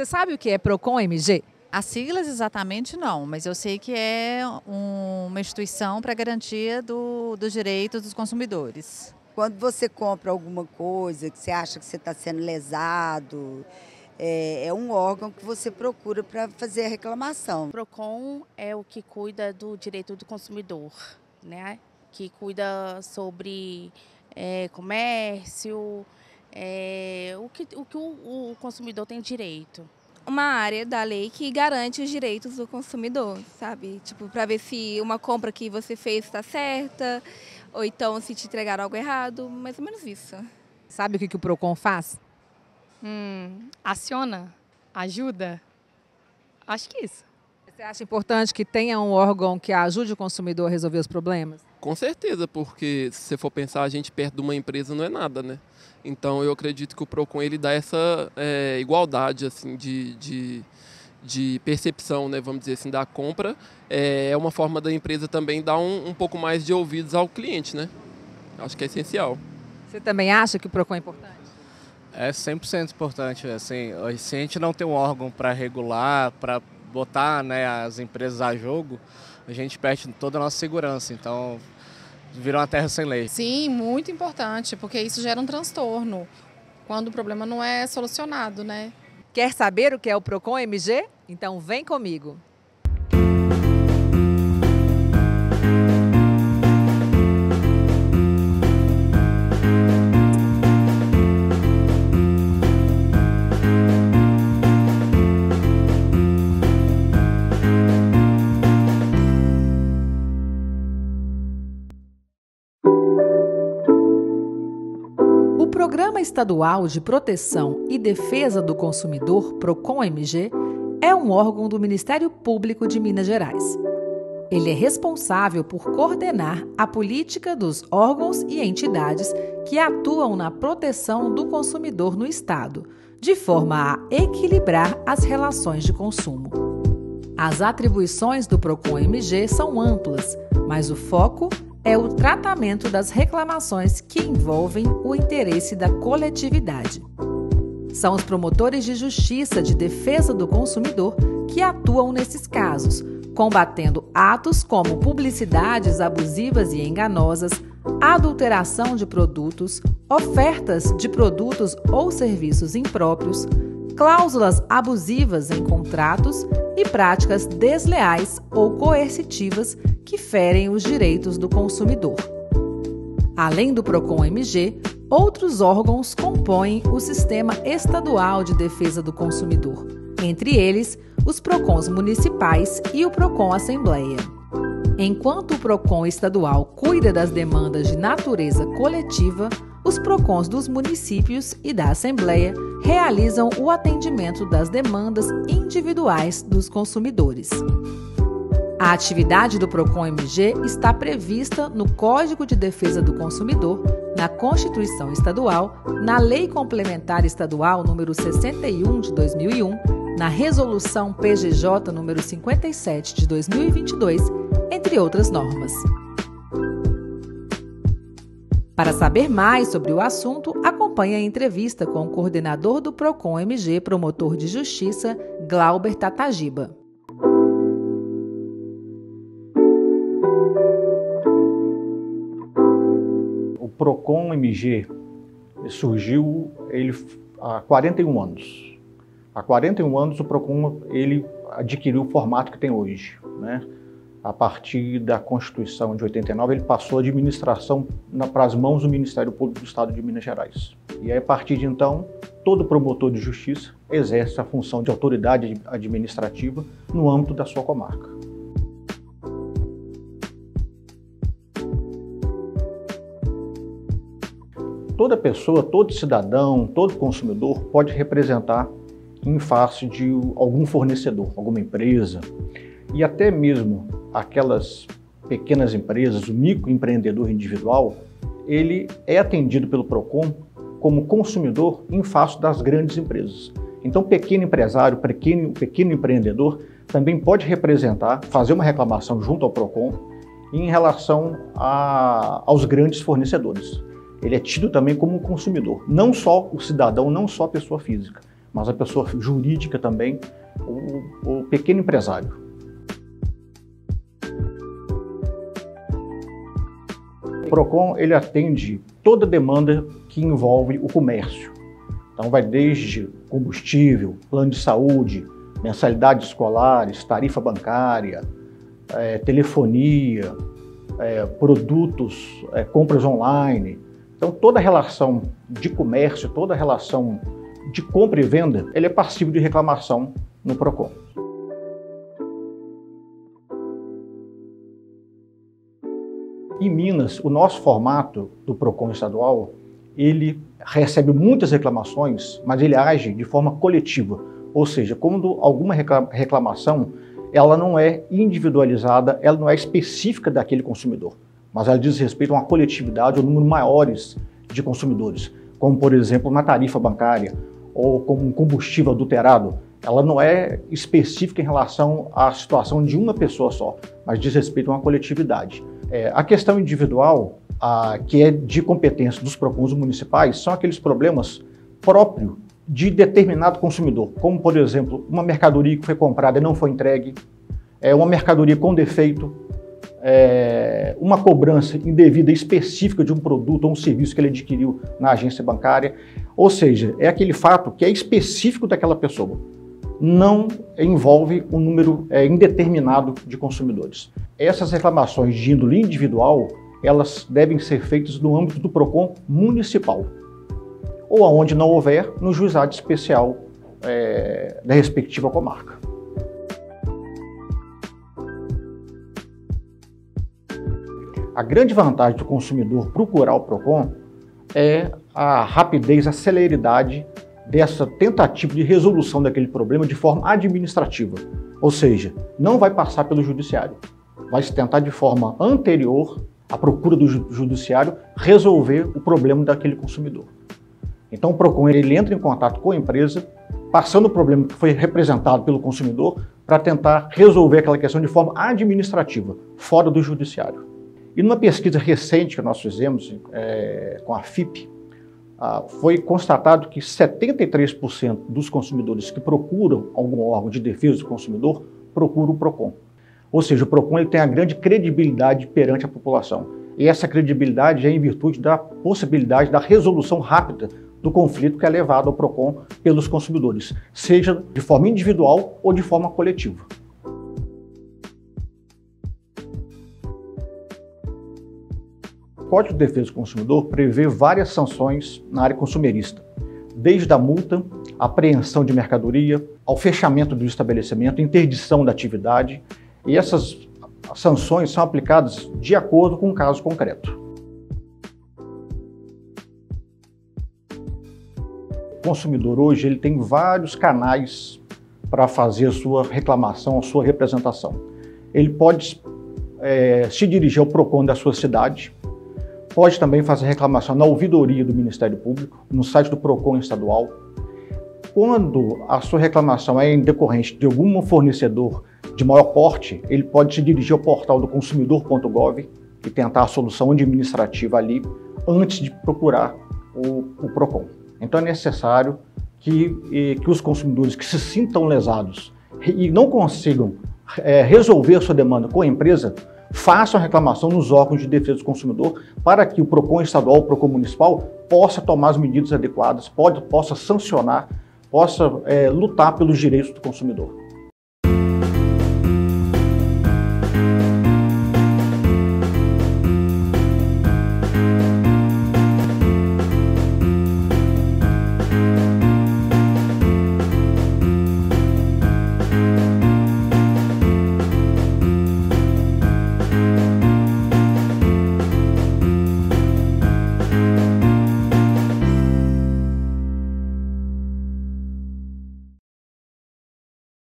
Você sabe o que é Procon-MG? As siglas exatamente não, mas eu sei que é uma instituição para garantia dos direitos dos consumidores. Quando você compra alguma coisa que você acha que você está sendo lesado, é um órgão que você procura para fazer a reclamação. O Procon é o que cuida do direito do consumidor, né? Que cuida sobre comércio, o que o consumidor tem direito. Uma área da lei que garante os direitos do consumidor, sabe? Tipo, para ver se uma compra que você fez está certa, ou então se te entregaram algo errado, mais ou menos isso. Sabe o que o Procon faz? Aciona? Ajuda? Acho que isso. Você acha importante que tenha um órgão que ajude o consumidor a resolver os problemas? Com certeza, porque se você for pensar, a gente perto de uma empresa não é nada, né? Então eu acredito que o Procon ele dá essa igualdade assim, de percepção, né, vamos dizer assim, da compra. É uma forma da empresa também dar um pouco mais de ouvidos ao cliente, né? Acho que é essencial. Você também acha que o Procon é importante? É 100% importante. Assim, se a gente não tem um órgão para regular, para botar, né, as empresas a jogo, a gente perde toda a nossa segurança. Então, virou uma terra sem lei. Sim, muito importante, porque isso gera um transtorno quando o problema não é solucionado, né? Quer saber o que é o Procon-MG? Então vem comigo. O Programa Estadual de Proteção e Defesa do Consumidor, Procon-MG, é um órgão do Ministério Público de Minas Gerais. Ele é responsável por coordenar a política dos órgãos e entidades que atuam na proteção do consumidor no Estado, de forma a equilibrar as relações de consumo. As atribuições do Procon-MG são amplas, mas o foco é o tratamento das reclamações que envolvem o interesse da coletividade. São os promotores de justiça de defesa do consumidor que atuam nesses casos, combatendo atos como publicidades abusivas e enganosas, adulteração de produtos, ofertas de produtos ou serviços impróprios, cláusulas abusivas em contratos e práticas desleais ou coercitivas que ferem os direitos do consumidor. Além do Procon-MG, outros órgãos compõem o Sistema Estadual de Defesa do Consumidor, entre eles os Procons municipais e o Procon Assembleia. Enquanto o Procon estadual cuida das demandas de natureza coletiva, os Procons dos municípios e da Assembleia realizam o atendimento das demandas individuais dos consumidores. A atividade do Procon-MG está prevista no Código de Defesa do Consumidor, na Constituição Estadual, na Lei Complementar Estadual número 61 de 2001, na Resolução PGJ número 57 de 2022, entre outras normas. Para saber mais sobre o assunto, acompanhe a entrevista com o coordenador do Procon-MG, promotor de justiça, Glauber Tatagiba. O Procon-MG surgiu há 41 anos. Há 41 anos o Procon adquiriu o formato que tem hoje, né? A partir da Constituição de 89, ele passou a administração para as mãos do Ministério Público do Estado de Minas Gerais. E aí, a partir de então, todo promotor de justiça exerce a função de autoridade administrativa no âmbito da sua comarca. Toda pessoa, todo cidadão, todo consumidor pode representar em face de algum fornecedor, alguma empresa, e até mesmo aquelas pequenas empresas, o microempreendedor individual, ele é atendido pelo Procon como consumidor em face das grandes empresas. Então, pequeno empresário, pequeno empreendedor também pode representar, fazer uma reclamação junto ao Procon em relação aos grandes fornecedores. Ele é tido também como um consumidor, não só o cidadão, não só a pessoa física, mas a pessoa jurídica também, o pequeno empresário. O PROCON ele atende toda demanda que envolve o comércio. Então vai desde combustível, plano de saúde, mensalidades escolares, tarifa bancária, telefonia, produtos, compras online. Então toda relação de comércio, toda relação de compra e venda, ele é passível de reclamação no PROCON. Em Minas, o nosso formato do PROCON estadual, ele recebe muitas reclamações, mas ele age de forma coletiva. Ou seja, quando alguma reclamação, ela não é individualizada, ela não é específica daquele consumidor, mas ela diz respeito a uma coletividade ou um número maiores de consumidores, como por exemplo uma tarifa bancária ou como um combustível adulterado. Ela não é específica em relação à situação de uma pessoa só, mas diz respeito a uma coletividade. A questão individual, que é de competência dos PROCONs municipais, são aqueles problemas próprios de determinado consumidor, como, por exemplo, uma mercadoria que foi comprada e não foi entregue, uma mercadoria com defeito, uma cobrança indevida específica de um produto ou um serviço que ele adquiriu na agência bancária. Ou seja, é aquele fato que é específico daquela pessoa, não envolve um número indeterminado de consumidores. Essas reclamações de índole individual, elas devem ser feitas no âmbito do PROCON municipal, ou aonde não houver, no juizado especial da respectiva comarca. A grande vantagem do consumidor procurar o PROCON é a rapidez, a celeridade dessa tentativa de resolução daquele problema de forma administrativa. Ou seja, não vai passar pelo judiciário, vai se tentar de forma anterior à procura do judiciário resolver o problema daquele consumidor. Então o PROCON ele entra em contato com a empresa, passando o problema que foi representado pelo consumidor para tentar resolver aquela questão de forma administrativa, fora do judiciário. E numa pesquisa recente que nós fizemos com a FIPE, foi constatado que 73% dos consumidores que procuram algum órgão de defesa do consumidor procuram o PROCON. Ou seja, o PROCON ele tem a grande credibilidade perante a população. E essa credibilidade é em virtude da possibilidade da resolução rápida do conflito que é levado ao PROCON pelos consumidores, seja de forma individual ou de forma coletiva. O Código de Defesa do Consumidor prevê várias sanções na área consumerista, desde a multa, a apreensão de mercadoria, ao fechamento do estabelecimento, interdição da atividade, e essas sanções são aplicadas de acordo com o caso concreto. O consumidor hoje ele tem vários canais para fazer a sua reclamação, a sua representação. Ele pode se dirigir ao PROCON da sua cidade, pode também fazer reclamação na ouvidoria do Ministério Público, no site do PROCON estadual. Quando a sua reclamação é em decorrente de algum fornecedor de maior porte, ele pode se dirigir ao portal do consumidor.gov e tentar a solução administrativa ali antes de procurar o PROCON. Então é necessário que os consumidores que se sintam lesados e não consigam resolver a sua demanda com a empresa, façam a reclamação nos órgãos de defesa do consumidor para que o PROCON estadual, o PROCON municipal, possa tomar as medidas adequadas, possa sancionar, possa lutar pelos direitos do consumidor.